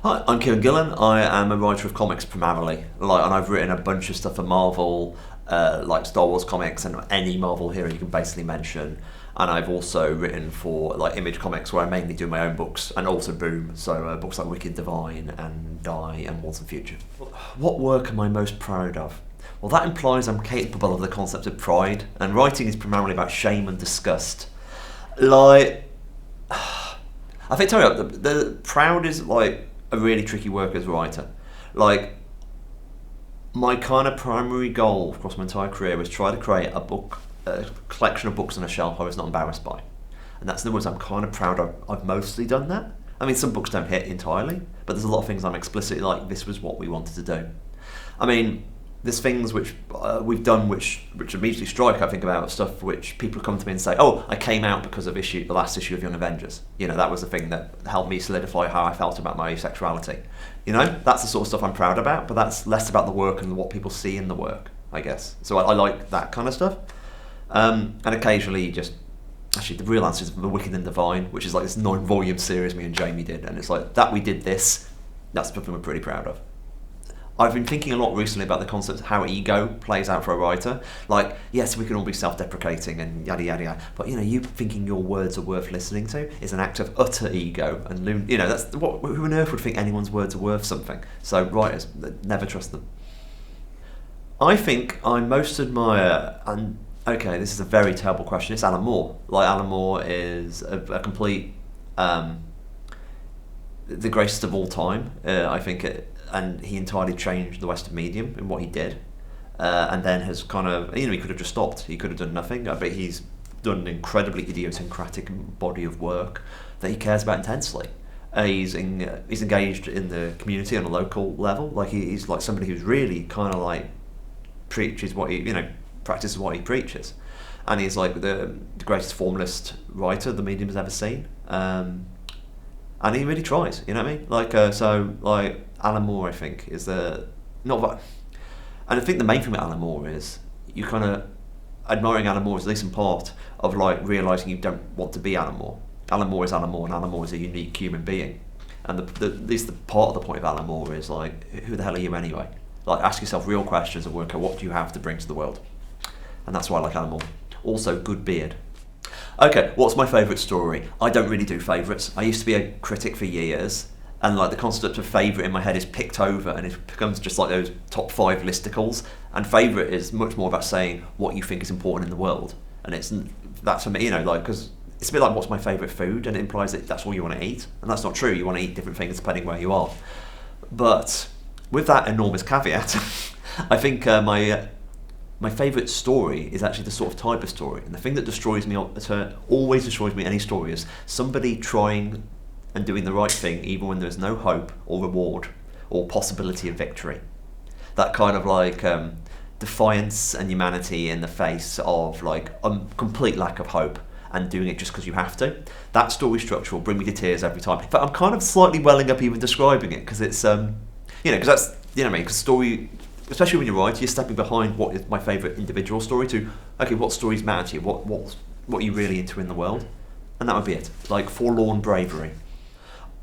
Hi, I'm Kieron Gillen. I am a writer of comics primarily, and I've written a bunch of stuff for Marvel, like Star Wars comics and any Marvel hero you can basically mention. And I've also written for like Image Comics, where I mainly do my own books, and also Boom, so books like Wicked Divine and Die and Wars and Future. What work am I most proud of? Well, that implies I'm capable of the concept of pride, and writing is primarily about shame and disgust. Like, I think, tell you what, the proud is like a really tricky work as a writer. Like, my kind of primary goal across my entire career was try to create a collection of books on a shelf I was not embarrassed by. And that's the words I'm kind of proud of. I've mostly done that. I mean, some books don't hit entirely, but there's a lot of things I'm explicitly like, this was what we wanted to do. I mean, there's things which we've done which immediately strike. I think about stuff which people come to me and say, oh, I came out because of the last issue of Young Avengers. You know, that was the thing that helped me solidify how I felt about my asexuality. You know, that's the sort of stuff I'm proud about, but that's less about the work and what people see in the work, I guess. So I like that kind of stuff. And occasionally actually the real answer is The Wicked and Divine, which is like this 9-volume series me and Jamie did, and it's like, that we did this, that's something we're pretty proud of. I've been thinking a lot recently about the concept of how ego plays out for a writer. Like, yes, we can all be self-deprecating and yada yada yada, but you know, you thinking your words are worth listening to is an act of utter ego, and you know, that's who on earth would think anyone's words are worth something? So writers, never trust them. I think I most admire, and okay, this is a very terrible question, it's Alan Moore. Like, Alan Moore is a complete, the greatest of all time, I think and he entirely changed the Western medium in what he did, and then has kind of, you know, he could have just stopped, he could have done nothing, but he's done an incredibly idiosyncratic body of work that he cares about intensely. He's engaged in the community on a local level, like he's like somebody who's really kind of like preaches what he, you know, practices what he preaches, and he's like the greatest formalist writer the medium has ever seen, and he really tries, you know what I mean? Like, so like Alan Moore, I think, is and I think the main thing about Alan Moore is you kind of admiring Alan Moore is at least in part of like realising you don't want to be Alan Moore. Alan Moore is Alan Moore, and Alan Moore is a unique human being, and at least the part of the point of Alan Moore is like, who the hell are you anyway? Like, ask yourself real questions and work out what do you have to bring to the world. And that's why I like Alan Moore. Also, good beard. Okay, what's my favourite story? I don't really do favourites. I used to be a critic for years, and like the concept of favourite in my head is picked over, and it becomes just like those top 5 listicles. And favourite is much more about saying what you think is important in the world, and that's for me, you know, like, because it's a bit like what's my favourite food, and it implies that that's all you want to eat, and that's not true. You want to eat different things depending where you are. But with that enormous caveat, I think my favourite story is actually the sort of type of story, and the thing that always destroys me in any story is somebody trying and doing the right thing even when there's no hope or reward or possibility of victory. That kind of like defiance and humanity in the face of like a complete lack of hope, and doing it just because you have to. That story structure will bring me to tears every time. In fact, I'm kind of slightly welling up even describing it, because it's you know, because that's, you know what I mean, because story, especially when you write, you're stepping behind what is my favourite individual story to, okay, what stories matter to you, what are you really into in the world, and that would be it. Like forlorn bravery.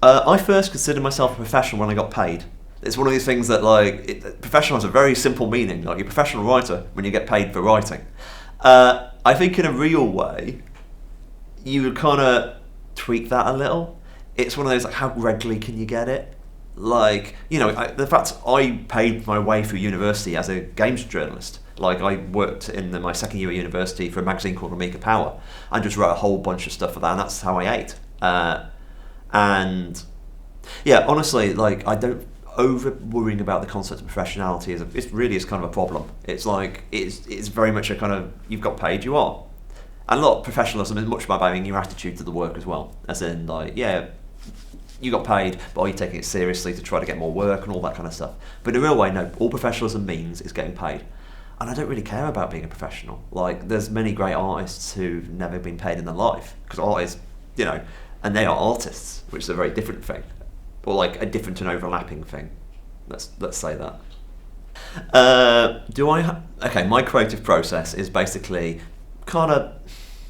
I first considered myself a professional when I got paid. It's one of these things that like, professional has a very simple meaning, like you're a professional writer when you get paid for writing. I think in a real way, you would kind of tweak that a little. It's one of those, like, how regularly can you get it? Like, you know, the fact I paid my way through university as a games journalist. Like, I worked in my second year at university for a magazine called Amiga Power, and just wrote a whole bunch of stuff for that, and that's how I ate. And yeah, honestly, like, I don't over worrying about the concept of professionality it really is kind of a problem. It's like it's very much a kind of, you've got paid, you are. And a lot of professionalism is much about having your attitude to the work as well, as in like, yeah, you got paid, but are you taking it seriously to try to get more work and all that kind of stuff? But in a real way, no, all professionalism means is getting paid. And I don't really care about being a professional. Like, there's many great artists who've never been paid in their life, because artists, you know, and they are artists, which is a very different thing, or like a different and overlapping thing. Let's say that. Okay, my creative process is basically kind of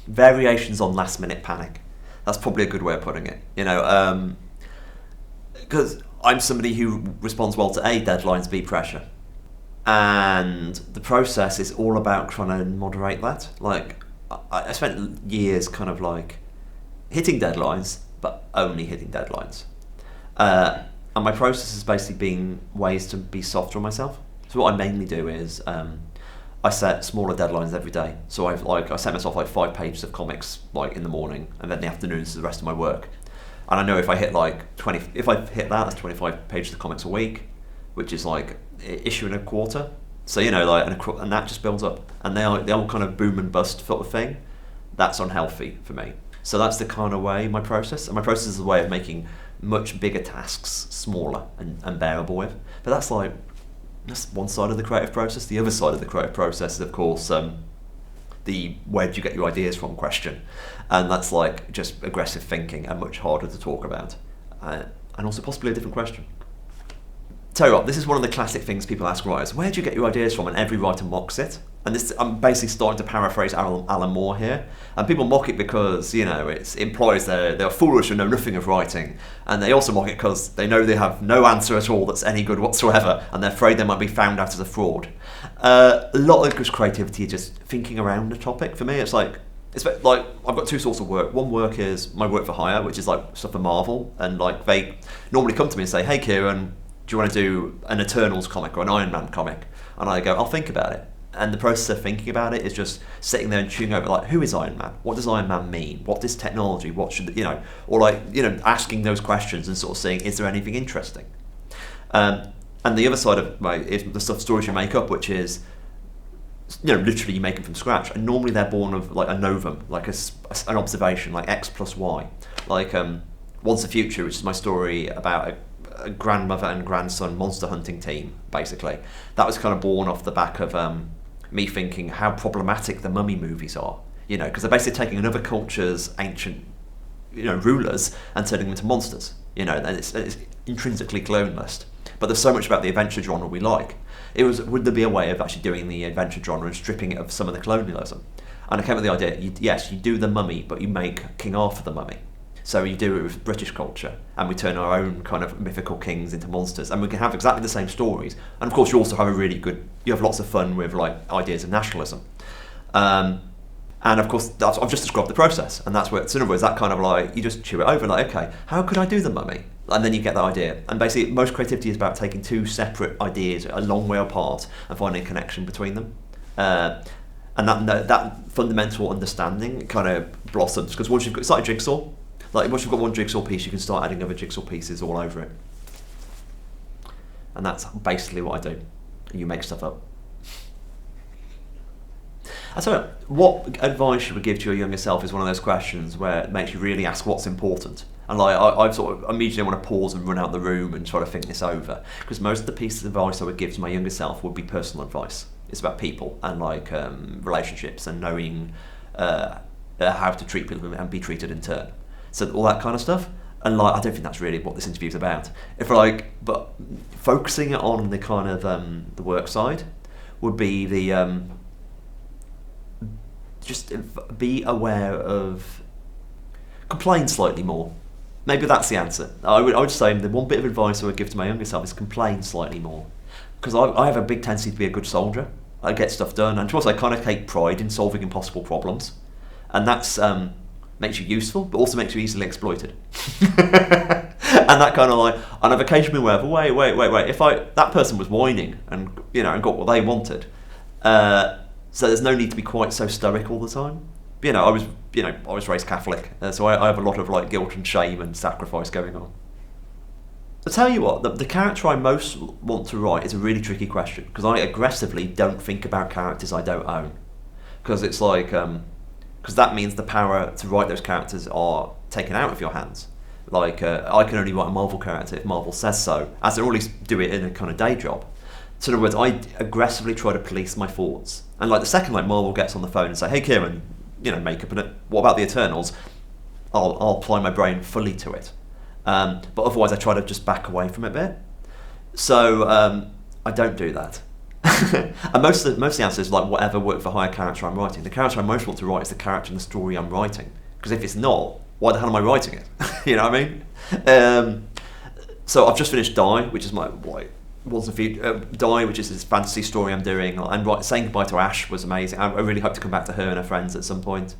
variations on last minute panic. That's probably a good way of putting it. You know, because I'm somebody who responds well to A, deadlines, B, pressure. And the process is all about trying to moderate that. Like, I spent years kind of like hitting deadlines, but only hitting deadlines. And my process has basically been ways to be softer on myself. So what I mainly do is I set smaller deadlines every day. So I set myself like 5 pages of comics like in the morning, and then the afternoons is the rest of my work. And I know if I hit like 20, if I hit that, that's 25 pages of comics a week, which is like issue and a quarter. So like and that just builds up, and they all kind of boom and bust sort of thing. That's unhealthy for me. So that's the kind of way my process is a way of making much bigger tasks smaller and bearable with. But that's one side of the creative process. The other side of the creative process is, of course, the where do you get your ideas from question, and that's like just aggressive thinking and much harder to talk about, and also possibly a different question. Tell you what, this is one of the classic things people ask writers: where do you get your ideas from? And every writer mocks it. And this, I'm basically starting to paraphrase Alan Moore here. And people mock it because, it implies they're foolish and know nothing of writing. And they also mock it because they know they have no answer at all that's any good whatsoever, and they're afraid they might be found out as a fraud. A lot of creativity is just thinking around a topic. For me, it's like I've got 2 sorts of work. One work is my work for hire, which is like stuff for Marvel, and like they normally come to me and say, "Hey Kieron, do you want to do an Eternals comic or an Iron Man comic?" And I go, "I'll think about it." And the process of thinking about it is just sitting there and chewing over, like, who is Iron Man? What does Iron Man mean? What is technology? What should, or like, asking those questions and sort of saying, is there anything interesting? And the other side of is the stories you make up, which is, literally you make them from scratch. And normally they're born of like a novum, like an observation, like X plus Y. Like Once the Future, which is my story about a grandmother and grandson monster hunting team, basically. That was kind of born off the back of me thinking how problematic the Mummy movies are, because they're basically taking another culture's ancient, rulers and turning them into monsters, and it's intrinsically colonialist. But there's so much about the adventure genre we like. Would there be a way of actually doing the adventure genre and stripping it of some of the colonialism? And I came with the idea, you do the Mummy, but you make King Arthur the Mummy. So you do it with British culture, and we turn our own kind of mythical kings into monsters, and we can have exactly the same stories. And of course, you also have you have lots of fun with like ideas of nationalism. And of course, I've just described the process, and that's where, so in other words, that kind of like, you just chew it over, like, okay, how could I do the Mummy? And then you get that idea. And basically, most creativity is about taking 2 separate ideas a long way apart and finding a connection between them. And that fundamental understanding kind of blossoms, because once you've got, it's like a jigsaw. Like, once you've got one jigsaw piece, you can start adding other jigsaw pieces all over it. And that's basically what I do. You make stuff up. So, what advice should we give to your younger self is one of those questions where it makes you really ask what's important. And like, I sort of immediately want to pause and run out the room and try to think this over. Because most of the pieces of advice I would give to my younger self would be personal advice. It's about people and like relationships and knowing how to treat people and be treated in turn. So all that kind of stuff, and like I don't think that's really what this interview is about. But focusing it on the kind of the work side would be the just be aware of, complain slightly more. Maybe that's the answer. I would say the one bit of advice I would give to my younger self is complain slightly more, because I have a big tendency to be a good soldier. I get stuff done, and plus I kind of take pride in solving impossible problems, and that's makes you useful, but also makes you easily exploited. And that kind of like, on a vacation where, wait, if that person was whining and and got what they wanted, so there's no need to be quite so stoic all the time. But, I was raised Catholic, so I have a lot of like guilt and shame and sacrifice going on. I'll tell you what, the character I most want to write is a really tricky question, because I aggressively don't think about characters I don't own, because it's like because that means the power to write those characters are taken out of your hands. Like, I can only write a Marvel character if Marvel says so, as or at least do it in a kind of day job. So in other words, I aggressively try to police my thoughts. And like the second like Marvel gets on the phone and say, hey Kieron, makeup and it, what about the Eternals? I'll apply my brain fully to it. But otherwise I try to just back away from it a bit. So I don't do that. And most of the answer is like whatever work for hire character I'm writing. The character I most want to write is the character in the story I'm writing. Because if it's not, why the hell am I writing it? You know what I mean? So I've just finished Die, which is my Die, which is this fantasy story I'm doing, and saying goodbye to Ash was amazing. I really hope to come back to her and her friends at some point.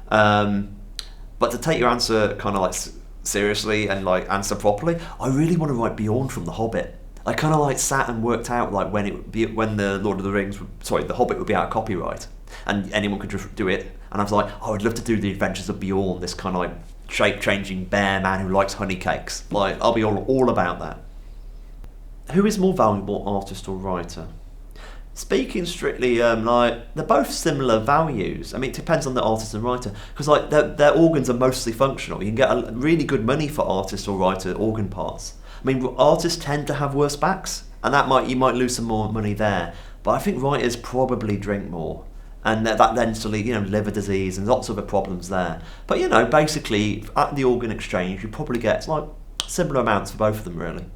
But to take your answer kind of like seriously and like answer properly, I really want to write Bjorn from The Hobbit. I kind of like sat and worked out like when the Lord of the Rings, The Hobbit would be out of copyright, and anyone could just do it. And I was like, I would love to do the adventures of Bjorn, this kind of like shape-changing bear man who likes honey cakes. Like, I'll be all about that. Who is more valuable, artist or writer? Speaking strictly, like they're both similar values. I mean, it depends on the artist and writer, because like their organs are mostly functional. You can get really good money for artist or writer organ parts. I mean, artists tend to have worse backs, and you might lose some more money there. But I think writers probably drink more, and that tends to lead, liver disease and lots of other problems there. But basically at the organ exchange, you probably get like similar amounts for both of them, really.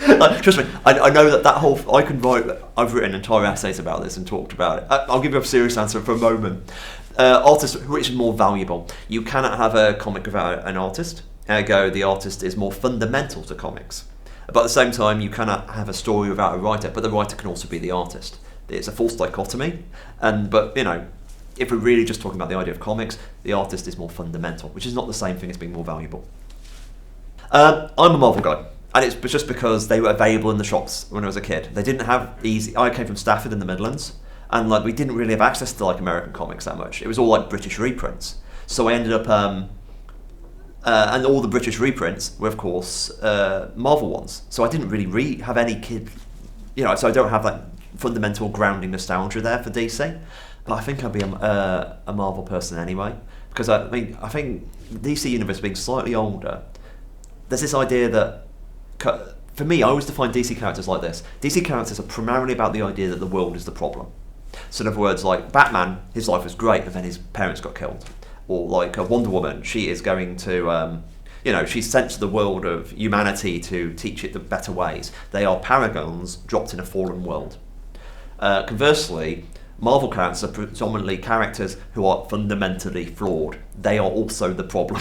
Like, trust me, I know that whole I can write. I've written entire essays about this and talked about it. I'll give you a serious answer for a moment. Artist, which is more valuable? You cannot have a comic without an artist. Ergo, the artist is more fundamental to comics. But at the same time, you cannot have a story without a writer. But the writer can also be the artist. It's a false dichotomy. But if we're really just talking about the idea of comics, the artist is more fundamental, which is not the same thing as being more valuable. I'm a Marvel guy. And it's just because they were available in the shops when I was a kid. They didn't have easy. I came from Stafford in the Midlands, and like we didn't really have access to like American comics that much. It was all like British reprints. So I ended up, and all the British reprints were of course Marvel ones. So I didn't really have any kid, So I don't have that fundamental grounding nostalgia there for DC. But I think I'd be a Marvel person anyway, because I think DC Universe being slightly older, there's this idea that. For me, I always define DC characters like this. DC characters are primarily about the idea that the world is the problem. So in other words, like Batman, his life was great, and then his parents got killed. Or like Wonder Woman, she is going to, she's sent to the world of humanity to teach it the better ways. They are paragons dropped in a fallen world. Conversely, Marvel characters are predominantly characters who are fundamentally flawed. They are also the problem.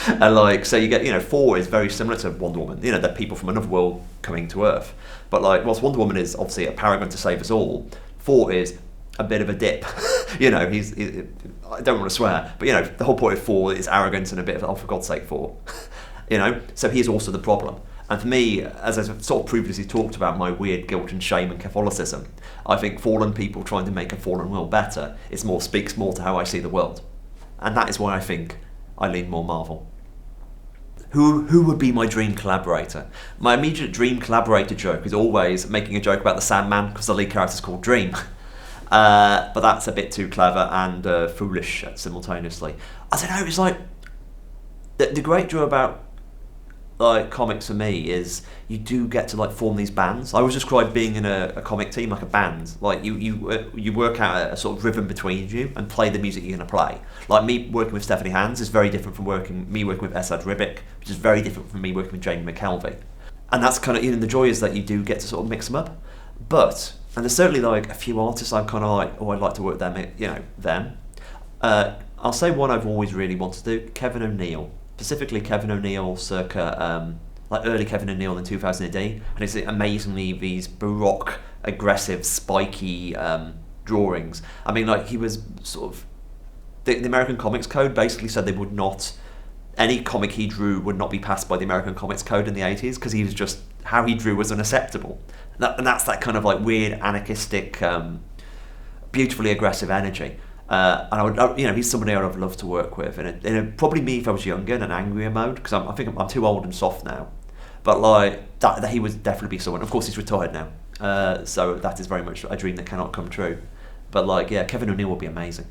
And so you get, Thor is very similar to Wonder Woman. They're people from another world coming to Earth. But whilst Wonder Woman is obviously a paragon to save us all, Thor is a bit of a dip. He's I don't want to swear, but the whole point of Thor is arrogance and a bit of, oh, for God's sake, Thor. So he is also the problem. And for me, as I sort of previously talked about my weird guilt and shame and Catholicism, I think fallen people trying to make a fallen world better speaks more to how I see the world. And that is why I think I lean more Marvel. Who would be my dream collaborator? My immediate dream collaborator joke is always making a joke about the Sandman because the lead character is called Dream. But that's a bit too clever and foolish simultaneously. I don't know, it's like the great joy about like comics for me is you do get to like form these bands. I always describe being in a comic team like a band. Like you work out a sort of rhythm between you and play the music you're going to play. Like me working with Stephanie Hans is very different from me working with Esad Ribic, which is very different from me working with Jamie McKelvie. And that's kind of, the joy is that you do get to sort of mix them up. But, and there's certainly like a few artists I'm kind of like, I'd like to work with them. I'll say one I've always really wanted to do, Kevin O'Neill. Specifically Kevin O'Neill circa early Kevin O'Neill in 2000 AD, and it's amazingly these baroque, aggressive, spiky drawings. I mean, like he was sort of the American Comics Code basically said they would not, any comic he drew would not be passed by the American Comics Code in the 80s because he was just, how he drew was unacceptable. And that's that kind of like weird anarchistic, beautifully aggressive energy. And I would, he's somebody I'd have loved to work with, and probably me if I was younger in an angrier mode, because I think I'm too old and soft now. But like that he would definitely be someone. Of course, he's retired now, so that is very much a dream that cannot come true. But like, yeah, Kevin O'Neill would be amazing.